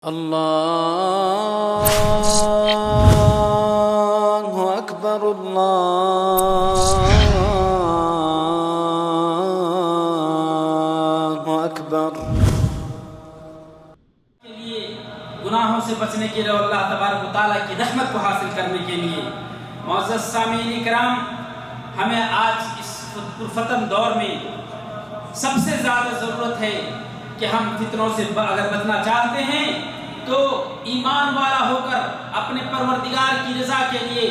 اللہ اکبر اللہ اکبر۔ کے لیے گناہوں سے بچنے کے لیے اور اللہ تبارک و تعالیٰ کی رحمت کو حاصل کرنے کے لیے معزز سامعین کرام، ہمیں آج اس پرفتن دور میں سب سے زیادہ ضرورت ہے کہ ہم فتنوں سے اگر بچنا چاہتے ہیں تو ایمان والا ہو کر اپنے پروردگار کی رضا کے لیے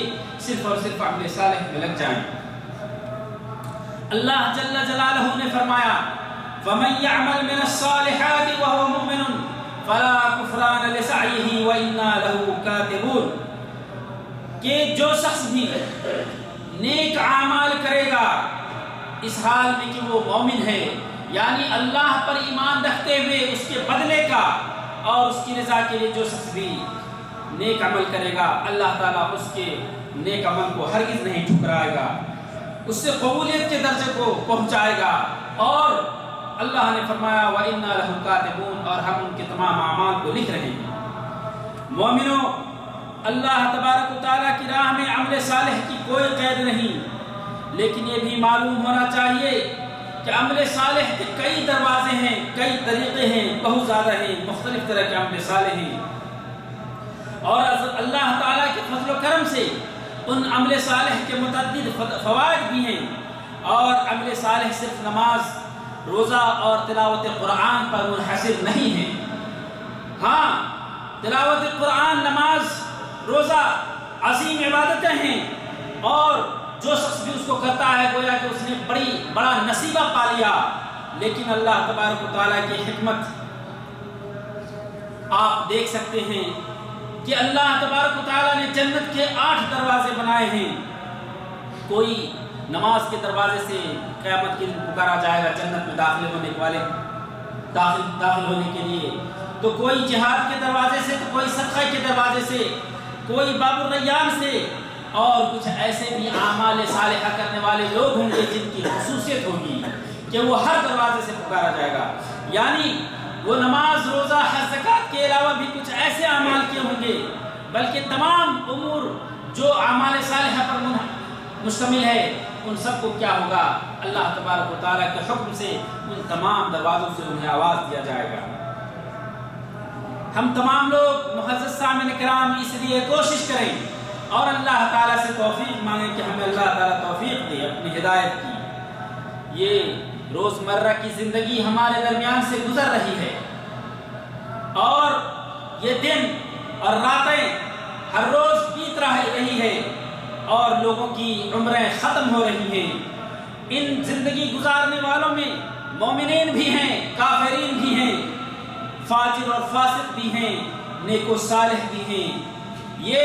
صرف اور صرف عمل صالح میں لگ جائیں۔ اللہ جل جلالہ نے فرمایا وَمَن يَعْمَلْ مِنَ الصَّالِحَاتِ وَهُوَ مُؤْمِنٌ فَلَا كُفْرَانَ لِسَعْيِهِ وَإِنَّا لَهُ كَاتِبُونَ، کہ جو شخص بھی نیک اعمال کرے گا اس حال میں کہ وہ مومن ہے، یعنی اللہ پر ایمان رکھتے ہوئے اس کے بدلے کا اور اس کی رضا کے لیے جو شخص بھی نیک عمل کرے گا اللہ تعالیٰ اس کے نیک عمل کو ہرگز نہیں ٹھکرائے گا، اس سے قبولیت کے درجے کو پہنچائے گا۔ اور اللہ نے فرمایا وَإِنَّا لَهُ كَاتِبُونَ، اور ہم ان کے تمام اعمال کو لکھ رہے ہیں۔ مومنوں، اللہ تبارک و تعالیٰ کی راہ میں عمل صالح کی کوئی قید نہیں، لیکن یہ بھی معلوم ہونا چاہیے کہ عمل صالح کے کئی دروازے ہیں، کئی طریقے ہیں، بہت زیادہ ہیں، مختلف طرح کے عمل صالح ہیں، اور اللہ تعالیٰ کے فضل و کرم سے ان عمل صالح کے متعدد فوائد بھی ہیں۔ اور عمل صالح صرف نماز، روزہ اور تلاوت قرآن پر منحصر نہیں ہے۔ ہاں، تلاوت قرآن، نماز، روزہ عظیم عبادتیں ہیں، اور جو شخص بھی اس کو کرتا ہے گویا کہ اس نے بڑا نصیبہ پا لیا۔ لیکن اللہ تبارک و تعالیٰ کی حکمت آپ دیکھ سکتے ہیں کہ اللہ تبارک و تعالیٰ نے جنت کے 8 دروازے بنائے ہیں۔ کوئی نماز کے دروازے سے قیامت کے دن پکارا جائے گا جنت میں داخل ہونے والے داخل ہونے کے لیے، تو کوئی جہاد کے دروازے سے، تو کوئی صدقہ کے دروازے سے، کوئی باب الریان سے، اور کچھ ایسے بھی اعمال صالحہ کرنے والے لوگ ہوں گے جن کی خصوصیت ہوگی کہ وہ ہر دروازے سے پکارا جائے گا۔ یعنی وہ نماز، روزہ، حج، زکوٰۃ کے علاوہ بھی کچھ ایسے اعمال کیے ہوں گے، بلکہ تمام امور جو اعمال صالحہ پر مشتمل ہے ان سب کو کیا ہوگا، اللہ تبارک و تعالیٰ کے حکم سے ان تمام دروازوں سے انہیں آواز دیا جائے گا۔ ہم تمام لوگ معزز سامعین کرام اس لیے کوشش کریں اور اللہ تعالیٰ سے توفیق مانگیں کہ ہمیں اللہ تعالیٰ توفیق دے اپنی ہدایت کی۔ یہ روزمرہ کی زندگی ہمارے درمیان سے گزر رہی ہے، اور یہ دن اور راتیں ہر روز بیت رہی ہے، اور لوگوں کی عمریں ختم ہو رہی ہیں۔ ان زندگی گزارنے والوں میں مومنین بھی ہیں، کافرین بھی ہیں، فاجر اور فاسق بھی ہیں، نیک و صالح بھی ہیں۔ یہ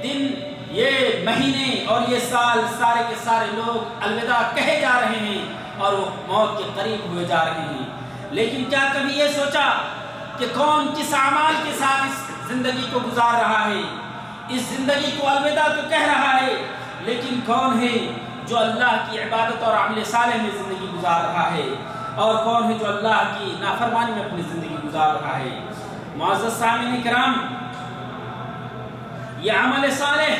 دن، یہ مہینے اور یہ سال سارے کے سارے لوگ الوداع کہے جا رہے ہیں اور وہ موت کے قریب ہوئے جا رہے ہیں۔ لیکن کیا کبھی یہ سوچا کہ کون کس اعمال کے ساتھ اس زندگی کو گزار رہا ہے؟ اس زندگی کو الوداع تو کہہ رہا ہے، لیکن کون ہے جو اللہ کی عبادت اور عمل صالح میں زندگی گزار رہا ہے، اور کون ہے جو اللہ کی نافرمانی میں اپنی زندگی گزار رہا ہے؟ معزز سامعین کرام، یہ عمل صالح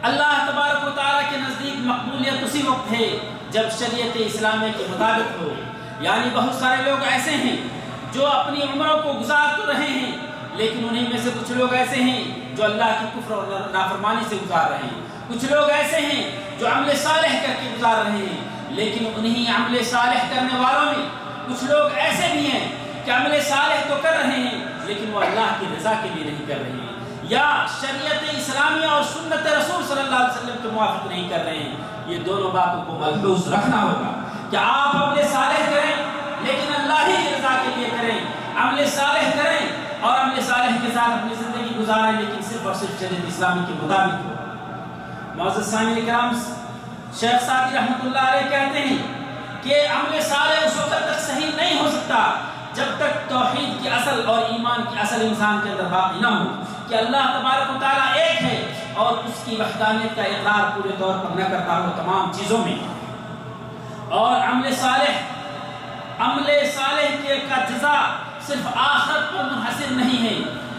اللہ تبارک و تعالیٰ کے نزدیک مقبولیت اسی وقت ہے جب شریعت اسلامیہ کے مطابق ہو۔ یعنی بہت سارے لوگ ایسے ہیں جو اپنی عمروں کو گزار تو رہے ہیں، لیکن انہیں میں سے کچھ لوگ ایسے ہیں جو اللہ کی کفر اور نافرمانی سے گزار رہے ہیں، کچھ لوگ ایسے ہیں جو عمل صالح کر کے گزار رہے ہیں، لیکن انہیں عمل صالح کرنے والوں میں کچھ لوگ ایسے بھی ہیں کہ عمل صالح تو کر رہے ہیں لیکن وہ اللہ کی رضا کے لیے نہیں کر رہے ہیں، یا شریعت اسلامیہ اور سنت رسول صلی اللہ علیہ وسلم کے موافق نہیں کر رہے ہیں۔ یہ دونوں باتوں کو ملحوظ رکھنا ہوگا کہ آپ عمل صالح کریں لیکن اللہ ہی کی رضا کے لیے کریں، عمل صالح کریں اور عمل صالح کے ساتھ اپنی زندگی گزاریں، لیکن صرف اور صرف شریعت اسلامی کے مطابق ہو۔ معزز سامعین کرام، شیخ سعدی رحمۃ اللہ علیہ کہتے ہیں کہ عمل صالح اس وقت تک صحیح نہیں ہو سکتا جب تک توحید کی اصل اور ایمان کی اصل انسان کے اندر باقی نہ ہو کہ اللہ تبارک و تعالیٰ ایک ہے اور اس کی وحدانیت کا اقرار پورے طور پر نہ کرتا ہو تمام چیزوں میں۔ اور عمل صالح کا جزا صرف آخرت پر منحصر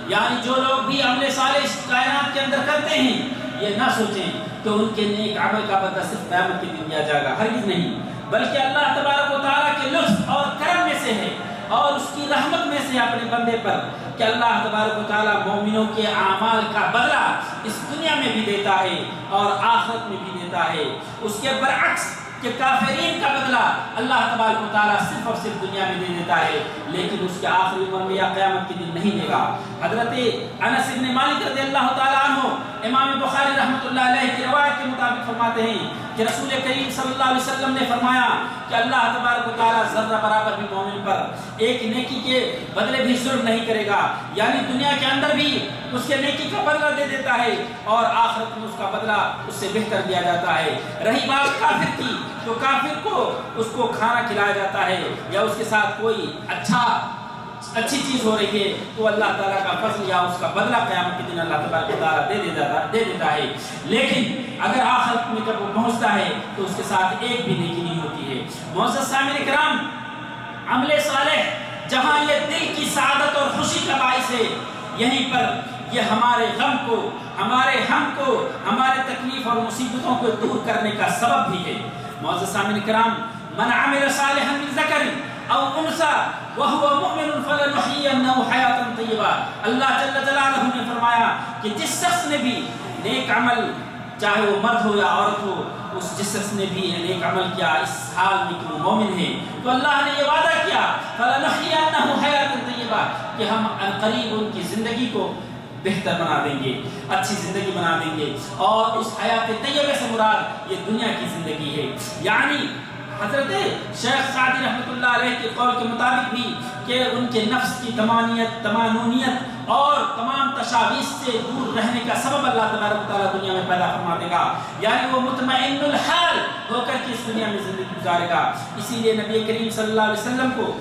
یعنی جو لوگ بھی عمل صالح اس کائنات کے اندر کرتے ہیں یہ نہ سوچیں کہ ان کے نیک عمل کا بدلہ صرف قیامت کے دن دیا جائے گا، ہرگز نہیں، بلکہ اللہ تبارک و تعالیٰ کے لطف اور کرم میں سے ہے اور اس کی رحمت میں سے اپنے بندے پر کہ اللہ تبارک و تعالیٰ مومنوں کے اعمال کا بدلہ اس دنیا میں بھی دیتا ہے اور آخرت میں بھی دیتا ہے، اس کے برعکس کہ کافرین کا بدلہ اللہ تبارک و تعالیٰ صرف اور صرف دنیا میں دے دیتا ہے لیکن اس کے آخری عمر میں یا قیامت کے دن نہیں دے گا۔ حضرت انس بن مالک رضی اللہ تعالیٰ عنہ امام بخاری رحمۃ اللہ علیہ کی روایت کے مطابق فرماتے ہیں کہ رسول کریم صلی اللہ علیہ وسلم نے فرمایا کہ اللہ تبارک و تعالیٰ ذرہ برابر بھی مومن پر ایک نیکی کے بدلے بھی ظلم نہیں کرے گا، یعنی دنیا کے اندر بھی اس کے نیکی کا بدلہ دے دیتا ہے اور آخرت میں اس کا بدلہ اس سے بہتر دیا جاتا ہے۔ رہی بات کافر کی تو کافر کو اس کو کھانا کھلایا جاتا ہے یا اس کے ساتھ کوئی اچھی چیز ہو رہی ہے تو اللہ تعالیٰ کا فضل یا اس کا بدلہ قیامت کے دن اللہ تبارک و تعالیٰ دے دیتا ہے، لیکن اگر آخرت میں جب وہ پہنچتا ہے تو اس کے ساتھ ایک بھی نیکی نہیں ہوتی ہے۔ معزز سامعین کرام، عمل صالح جہاں یہ دل کی سعادت اور خوشی کا باعث ہے، یہیں پر یہ ہمارے غم کو، ہمارے ہم کو، ہمارے تکلیف اور مصیبتوں کو دور کرنے کا سبب بھی ہے۔ معزز سامعین کرام، من عمل صالحا من ذکر او انثى وهو مؤمن فلنحيينه حیاتا طیبہ، اللہ جل جلالہ نے فرمایا کہ جس شخص نے بھی نیک عمل، چاہے وہ مرد ہو یا عورت ہو، جس شخص نے بھی نیک عمل کیا اس حال میں کہ وہ مومن ہے تو اللہ نے یہ وعدہ کیا فلنحيينه حیاتا طیبہ کہ ہم عنقریب ان کی زندگی کو بہتر بنا دیں گے، اچھی زندگی بنا دیں گے، اور اس حیات طیبہ سے مراد یہ دنیا کی زندگی ہے۔ یعنی حضرت شیخ سعدی رحمۃ اللہ علیہ کے قول کے مطابق بھی کہ ان کے نفس کی تمانونیت اور تمام تشاویش سے دور رہنے کا سبب اللہ تبارک و تعالیٰ دنیا میں پیدا فرما دے گا، یعنی وہ مطمئن الحال ہو کر کے اس دنیا میں زندگی گزارے گا۔ اسی لیے نبی کریم صلی اللہ علیہ وسلم کو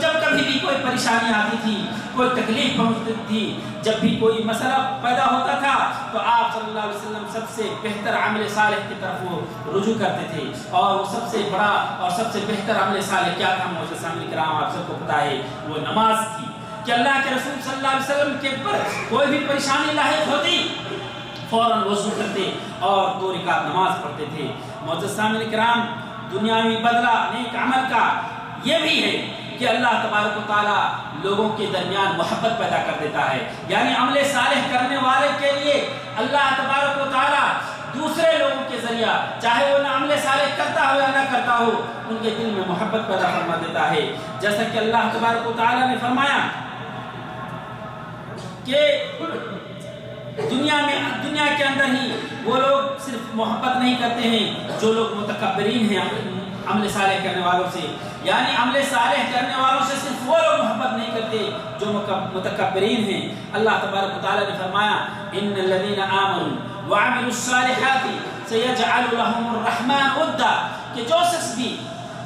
جب کبھی بھی کوئی پریشانی آتی تھی، کوئی تکلیف پہنچتی تھی، جب بھی کوئی مسئلہ پیدا ہوتا تھا تو آپ صلی اللہ علیہ وسلم سب سے بہتر عمل صالح کی طرف وہ رجوع کرتے تھے، اور وہ سب سے بڑا اور سب سے بہتر عمل صالح کیا تھا معزز سامعین کرام، آپ سب کو پتہ ہے وہ نماز تھی کہ اللہ کے رسول صلی اللہ علیہ وسلم کے پر کوئی بھی پریشانی لاحق ہوتی فوراً وضو کرتے اور 2 رکعت نماز پڑھتے تھے۔ معزز سامعین کرام، دنیاوی بدلہ نیک عمل کا یہ بھی ہے کہ اللہ تبارک و تعالیٰ لوگوں کے درمیان محبت پیدا کر دیتا ہے، یعنی عمل صالح کرنے والے کے لیے اللہ تبارک و تعالیٰ دوسرے لوگوں کے ذریعہ، چاہے وہ نہ عمل صالح کرتا ہو یا نہ کرتا ہو، ان کے دل میں محبت پیدا فرما دیتا ہے۔ جیسا کہ اللہ تبارک و تعالیٰ نے فرمایا کہ دنیا کے اندر ہی وہ لوگ صرف محبت نہیں کرتے ہیں جو لوگ متکبرین ہیں عمل صالح کرنے والوں سے، یعنی عمل صالح کرنے والوں سے صرف وہ لوگ محبت نہیں کرتے جو متکبرین ہیں۔ اللہ تبارک و تعالیٰ نے فرمایا ان الذین آمنوا وعملوا الصالحات سیجعل لهم الرحمن ودا، کہ جو شخص بھی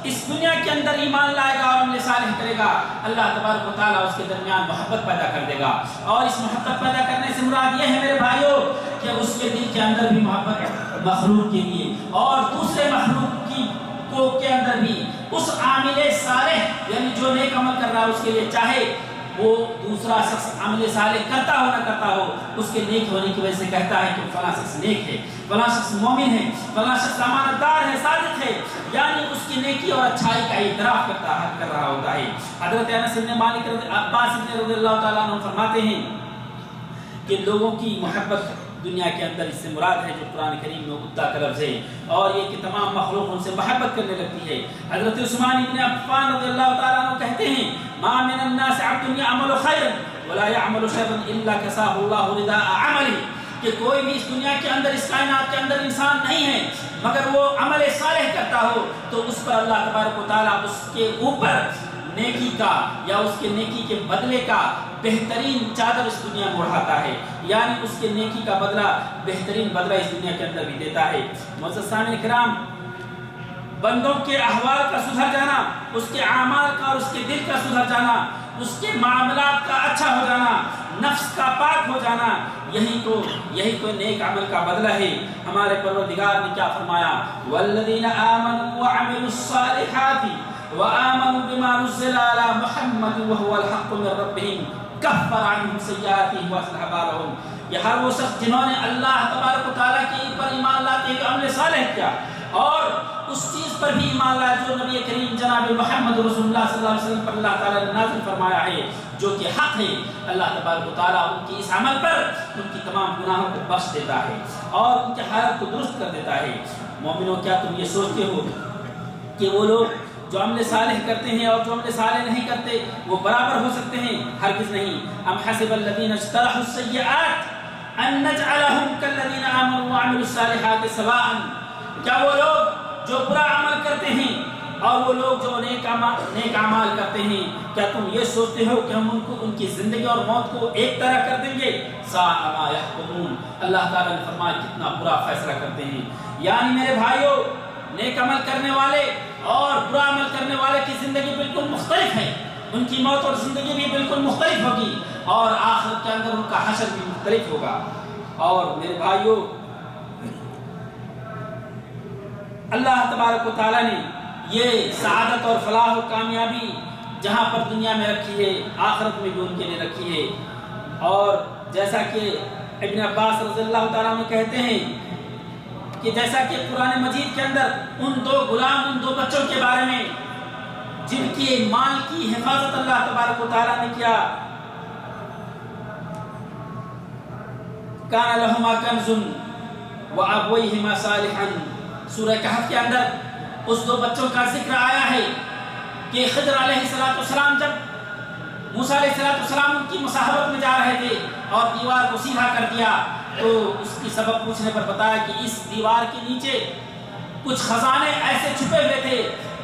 اس دنیا کے اندر ایمان لائے گا اور عمل صالح کرے گا، اللہ تبارک و تعالیٰ اس کے درمیان محبت پیدا کر دے گا، اور اس محبت پیدا کرنے سے مراد یہ ہے میرے بھائیوں کہ اس کے دل کے اندر بھی محبت مخلوق کے لیے اور دوسرے مخلوق کے اندر بھی اس عامل صالح یعنی جو نیک عمل کر رہا ہے اس کے لیے، چاہے وہ دوسرا شخص عمل صالح کرتا ہو نہ کرتا ہو، اس کے نیک ہونے کی وجہ سے کہتا ہے کہ فلاں شخص نیک ہے، فلاں شخص مومن ہے، فلاں شخص امانت دار ہے، صادق ہے، یعنی اس کی نیکی اور اچھائی کا اعتراف کر رہا ہوتا ہے۔ حضرت انس بن مالک عباس بن رضی اللہ تعالیٰ عنہ فرماتے ہیں کہ لوگوں کی محبت دنیا کے اندر اس سے مراد ہے جو قرآن کریم میں ودا کا لفظ ہے، اور یہ کہ تمام مخلوق ان سے محبت کرنے لگتی ہے۔ حضرت عثمان بن عفان رضی اللہ تعالیٰ عنہ کہتے ہیں ما من الناس عبد يعمل خيرا ولا يعمل شرا الا كساه الله رداء عمله، کہ کوئی بھی اس دنیا کے اندر، اس کائنات کے اندر انسان نہیں ہے مگر وہ عمل صالح کرتا ہو تو اس پر اللہ تبارک و تعالیٰ اس کے اوپر نیکی کا یا اس کے نیکی کے بدلے کا بہترین چادر اس دنیا میں اڑاتا ہے، یعنی اس کے نیکی کا بدلہ، بہترین بدلہ اس دنیا کے اندر بھی دیتا ہے۔ معزز سامعین کرام، بندوں کے احوال کا سدھر جانا، اس کے اعمال کا اور اس کے دل کا سدھر جانا، اس کے معاملات کا اچھا ہو جانا، نفس کا پاک ہو جانا، یہی تو نیک عمل کا بدلہ ہے۔ ہمارے پروردگار نے کیا فرمایا؟ والذین آمنوا وعملوا الصالحات وآمنوا بما نزل على محمد وهو الحق من ربهم كفر عنهم سيئاتهم واصلح بالهم. یہ ہر وہ شخص جنہوں نے اللہ تبارک و تعالیٰ کے پر ایمان لاتے ہوئے عمل صالح کیا اور اس چیز پر بھی ایمان لایا جو نبی کریم جناب محمد رسول اللہ صلی اللہ علیہ وسلم پر اللہ تعالیٰ نے نازل فرمایا ہے جو کہ حق ہے. اللہ تبارک و تعالیٰ ان کی اس عمل پر ان کی تمام گناہوں کو بخش دیتا ہے اور ان کے حالت کو درست کر دیتا ہے. مومنوں کیا تم یہ سوچتے ہو کہ وہ لوگ جو عمل صالح کرتے ہیں اور جو عمل صالح نہیں کرتے وہ برابر ہو سکتے ہیں؟ ہرگز نہیں. ام حسب الذین اجترحوا السیئات ان نجعلهم كالذین آمنوا وعملوا الصالحات سواء. کیا وہ لوگ جو برا عمل کرتے ہیں اور وہ لوگ جو نیک اعمال کرتے ہیں کیا تم یہ سوچتے ہو کہ ہم ان کو ان کی زندگی اور موت کو ایک طرح کر دیں گے؟ ساء ما یحکمون. اللہ تعالیٰ نے فرمایا کتنا برا فیصلہ کرتے ہیں. یعنی میرے بھائیوں نیک عمل کرنے والے اور برا عمل کرنے والے کی زندگی بالکل مختلف ہے. ان کی موت اور زندگی بھی بالکل مختلف ہوگی اور آخرت کے اندر ان کا حشر بھی مختلف ہوگا. اور میرے بھائیوں اللہ تبارک و تعالیٰ نے یہ سعادت اور فلاح و کامیابی جہاں پر دنیا میں رکھی ہے آخرت میں بھی ان کے لیے رکھی ہے. اور جیسا کہ ابن عباس رضی اللہ تعالیٰ عنہ کہتے ہیں کہ جیسا کہ قرآن مجید کے اندر ان دو غلام ان دو بچوں کے بارے میں جن کے مال کی حفاظت اللہ تبارک و تعالیٰ نے کیا، کان لہما کنز وابویہما صالحان، سورہ کہف کے اندر اس دو بچوں کا ذکر آیا ہے کہ خضر علیہ السلام جب موسیٰ علیہ السلام ان کی مصاحبت میں جا رہے تھے اور دیوار کو سیدھا کر دیا تو اس کی سبب پوچھنے پر بتایا کہ اس دیوار کے نیچے کچھ خزانے ایسے چھپے ہوئے تھے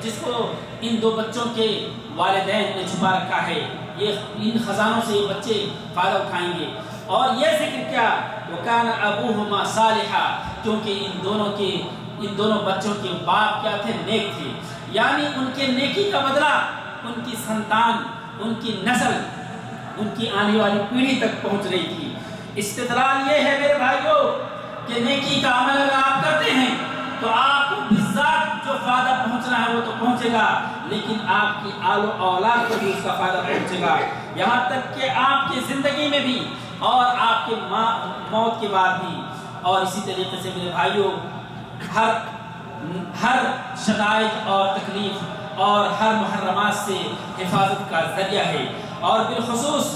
جس کو ان دو بچوں کے والدین نے چھپا رکھا ہے، یہ ان خزانوں سے یہ بچے فائدہ اٹھائیں گے. اور یہ ذکر کیا وَكَانَ أَبُوهُمَا صَالِحًا، کیونکہ ان دونوں بچوں کے باپ کیا تھے؟ نیک تھے. یعنی ان کے نیکی کا بدلہ ان کی سنتان ان کی نسل ان کی آنے والی پیڑھی تک پہنچ رہی تھی. استدلال یہ ہے میرے بھائیوں کہ نیکی کا عمل اگر آپ کرتے ہیں تو آپ کو بالذات جو فائدہ پہنچنا ہے وہ تو پہنچے گا، لیکن آپ کی آل و اولاد کو بھی اس کا فائدہ پہنچے گا، یہاں تک کہ آپ کی زندگی میں بھی اور آپ کے موت کے بعد بھی. اور اسی طریقے سے میرے بھائیوں ہر شدائد اور تکلیف اور ہر محرمات سے حفاظت کا ذریعہ ہے. اور بالخصوص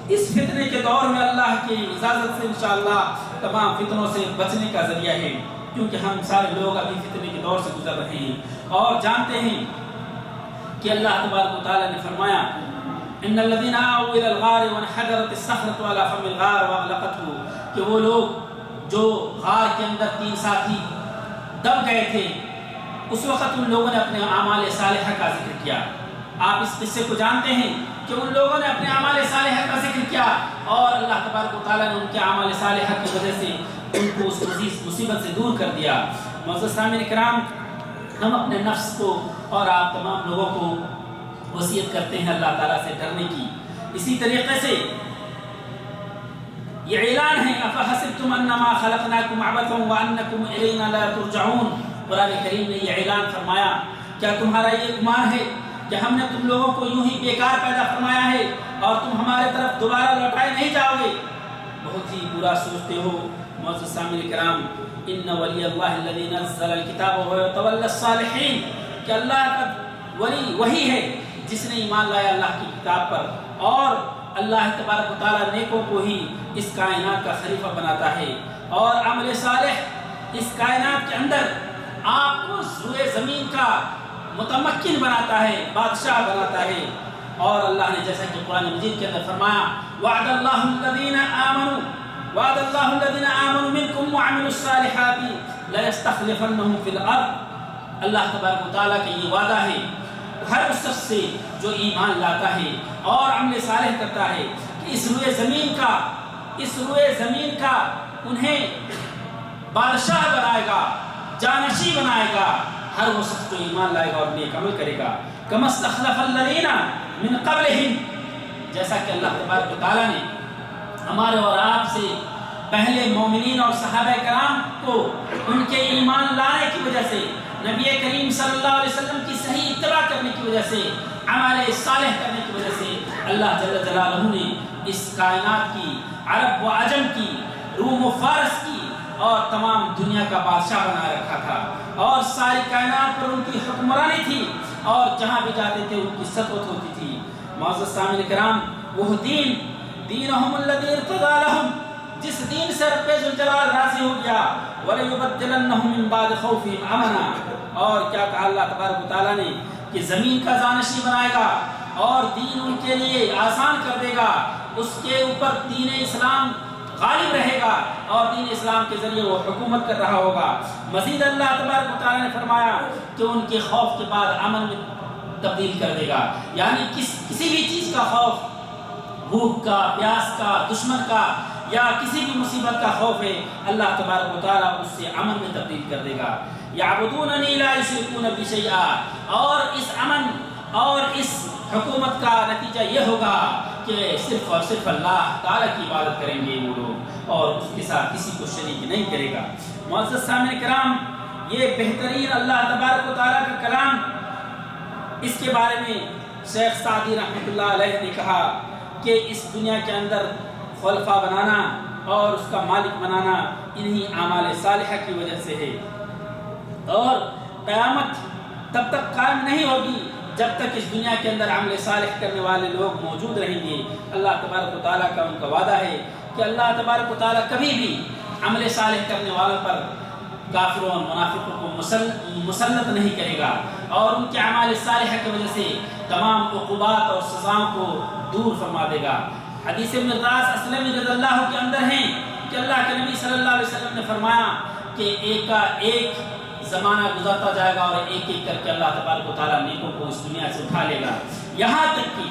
اس فتنے کے دور میں اللہ کی اجازت سے انشاءاللہ تمام فتنوں سے بچنے کا ذریعہ ہے، کیونکہ ہم سارے لوگ ابھی فتنے کے دور سے گزر رہے ہیں اور جانتے ہیں کہ اللہ تبارک و تعالیٰ نے فرمایا ان الذين آووا الى الغار وانحدرت الصخرة على فم الغار واغلقته، کہ وہ لوگ جو غار کے اندر 3 ساتھی دب گئے تھے اس وقت ان لوگوں نے اپنے اعمال صالحہ کا ذکر کیا. آپ اس قصے کو جانتے ہیں کہ ان لوگوں نے اپنے اعمال صالحہ کا ذکر کیا اور اللہ تبارک و تعالیٰ نے ان کے اعمال صالحہ کی وجہ سے ان کو اس مصیبت سے دور کر دیا. معزز سامعین کرام، ہم اپنے نفس کو اور آپ تمام لوگوں کو وصیت کرتے ہیں اللہ تعالیٰ سے ڈرنے کی. اسی طریقے سے یہ اعلان ہے افحسبتم انما خلقناکم عبثا وانکم الینا لا ترجعون. قرآن کریم نے یہ اعلان فرمایا کیا تمہارا یہ گمان ہے کہ ہم نے تم لوگوں کو یوں ہی بیکار پیدا فرمایا ہے اور تم ہمارے طرف دوبارہ لوٹائے نہیں جاؤ گے؟ بہت ہی برا سوچتے ہو. معزز سامعین کرام، ان ولی اللہ الذی نزل الکتاب وهو یتولی الصالحین، کہ اللہ کا ولی وہی ہے جس نے ایمان لایا اللہ کی کتاب پر اور اللہ تبارک و تعالیٰ نیکوں کو ہی اس کائنات کا خلیفہ بناتا ہے اور عمل صالح اس کائنات کے اندر آپ کو روئے زمین کا متمکن بناتا ہے، بادشاہ بناتا ہے. اور اللہ نے جیسا کہ قرآن مجید کے اندر فرمایا وعد اللہ الذین آمنوا منکم وعملوا الصالحات لیستخلفنہم فی الارض. اللہ تبارک و تعالیٰ کا یہ وعدہ ہے ہر اس شخص سے جو ایمان لاتا ہے اور عمل صالح کرتا ہے کہ اس روئے زمین کا انہیں بادشاہ بنائے گا، جانشی بنائے گا، ہر وہ شخص جو ایمان لائے گا اور نیک عمل کرے گا. کما استخلف الذین من قبلہم، جیسا کہ اللہ تبارک و تعالیٰ نے ہمارے اور آپ سے پہلے مومنین اور صحابہ کرام کو ان کے ایمان لانے کی وجہ سے نبی کریم صلی اللہ علیہ وسلم کی صحیح اتباع کرنے کی وجہ سے، عمل صالح کرنے کی وجہ سے اللہ جل جلالہ نے اس کائنات کی، عرب و عجم کی، روم و فارس کی اور تمام دنیا کا بادشاہ بنا رکھا تھا، اور ساری کائنات پر ان کی حکمرانی تھی، اور جہاں بھی جاتے تھے ان کی سطوت ہوتی تھی۔ معزز سامعین کرام، وہ دین، دینہم الذی ارتضی لہم، جس دین سے رب ذوالجلال راضی ہو گیا، وَلَيُبَدِّلَنَّهُم مِّن بَعْدِ خَوْفِهِمْ أَمْنًا، اور کیا کہا اللہ تبارک و تعالیٰ نے کہ زمین کا زانشی بنائے گا اور دین ان کے لیے آسان کر دے گا، اس کے اوپر دین اسلام غالب رہے گا اور دین اسلام کے ذریعے وہ حکومت کر رہا ہوگا۔ مزید اللہ تبارک و تعالیٰ نے فرمایا کہ ان کے خوف کے بعد امن میں تبدیل کر دے گا، یعنی کسی بھی چیز کا خوف، بھوک کا، پیاس کا، دشمن کا یا کسی بھی مصیبت کا خوف ہے، اللہ تبارک و تعالیٰ اس سے امن میں تبدیل کر دے گا۔ یعبدوننی لا یشرکون بی شیئا، اور اس امن اور اس حکومت کا نتیجہ یہ ہوگا کہ صرف اور صرف اللہ تعالیٰ کی عبادت کریں گے وہ لوگ، اور اس کے ساتھ کسی کو شریک نہیں کرے گا۔ معزز سامعین کرام، یہ بہترین اللہ تبارک و تعالیٰ کا کلام، اس کے بارے میں شیخ سعدی رحمۃ اللہ علیہ نے کہا کہ اس دنیا کے اندر خلفاء بنانا اور اس کا مالک بنانا انہی اعمال صالحہ کی وجہ سے ہے، اور قیامت تب تک قائم نہیں ہوگی جب تک اس دنیا کے اندر عمل صالح کرنے والے لوگ موجود رہیں گے۔ اللہ تبارک و تعالیٰ کا ان کا وعدہ ہے کہ اللہ تبارک و تعالیٰ کبھی بھی عمل صالح کرنے والوں پر، کافروں اور منافقوں کو مسلط نہیں کرے گا، اور ان کے اعمال صالحہ کی وجہ سے تمام عقوبات اور سزاؤں کو دور فرما دے گا۔ حدیث مرداس اسلمی رضی اللہ کے اندر ہیں کہ اللہ کے نبی صلی اللہ علیہ وسلم نے فرمایا کہ ایک کا ایک زمانہ گزرتا جائے گا اور ایک ایک کر کے اللہ تبارک و تعالیٰ نیکوں کو اس دنیا سے اٹھا لے گا، یہاں تک کہ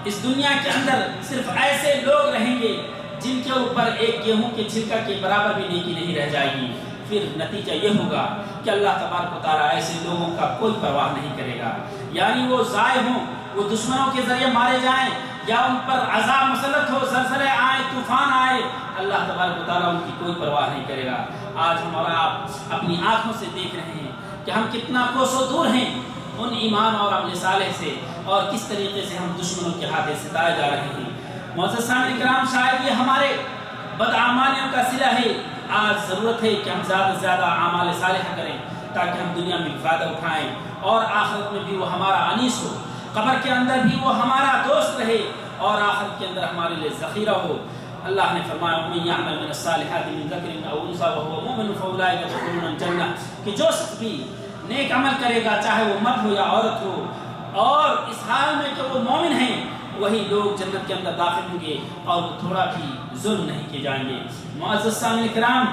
اس دنیا کے اندر صرف ایسے لوگ رہیں گے جن کے اوپر ایک گیہوں کے چھلکا کے برابر بھی نیکی نہیں رہ جائے گی۔ پھر نتیجہ یہ ہوگا کہ اللہ تبارک و تعالیٰ ایسے لوگوں کا کوئی پرواہ نہیں کرے گا، یعنی وہ ضائع ہوں، وہ دشمنوں کے ذریعے مارے جائیں یا ان پر عذاب مسلط ہو، زلزلے آئے، طوفان آئے، اللہ تبارک و تعالیٰ ان کی کوئی پرواہ نہیں کرے گا۔ آج ہم اور آپ اپنی آنکھوں سے دیکھ رہے ہیں کہ ہم کتنا کوسوں دور ہیں ان ایمان اور عمل صالح سے، اور کس طریقے سے ہم دشمنوں کے ہاتھوں ستائے جا رہے ہیں۔ معزز سامعین کرام، شاید یہ ہمارے بدعمالیوں کا صلہ ہے۔ آج ضرورت ہے کہ ہم زیادہ سے زیادہ اعمال صالحہ کریں تاکہ ہم دنیا میں فائدہ اٹھائیں اور آخرت میں بھی وہ ہمارا انیس ہو، قبر کے اندر بھی وہ ہمارا دوست رہے، اور آخرت کے اندر ہمارے لیے ذخیرہ ہو۔ اللہ نے فرمایا وَمَن يَعْمَلْ مِنَ الصَّالِحَاتِ مِن ذَكَرٍ أَوْ أُنثَىٰ وَهُوَ مُؤْمِنٌ فَأُولَٰئِكَ يَدْخُلُونَ الْجَنَّةَ، کہ جو شخص بھی نیک عمل کرے گا، چاہے وہ مرد ہو یا عورت ہو، اور اس حال میں کہ وہ مومن ہیں، وہی لوگ جنت کے اندر داخل ہوں گے اور وہ تھوڑا بھی ظلم نہیں کیے جائیں گے۔ معزز سامعین کرام،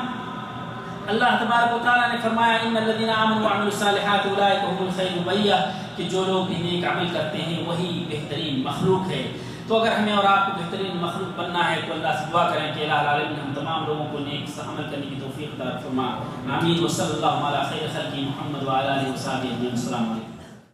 اللہ تبارک و تعالیٰ نے فرمایا ان الذین آمنوا وعملوا الصالحات اولئک هم الخیر البریہ، کہ جو لوگ نیک عمل کرتے ہیں وہی بہترین مخلوق ہے۔ تو اگر ہمیں اور آپ کو بہترین مخلوق بننا ہے تو اللہ سے دعا کریں کہ الہ العالمین ہم تمام لوگوں کو نیک عمل کرنے کی توفیق عطا فرما۔ آمین۔ وصلی اللہ علی خیر خلقہ محمد وعلی آلہ وصحبہ اجمعین۔ السلام علیکم۔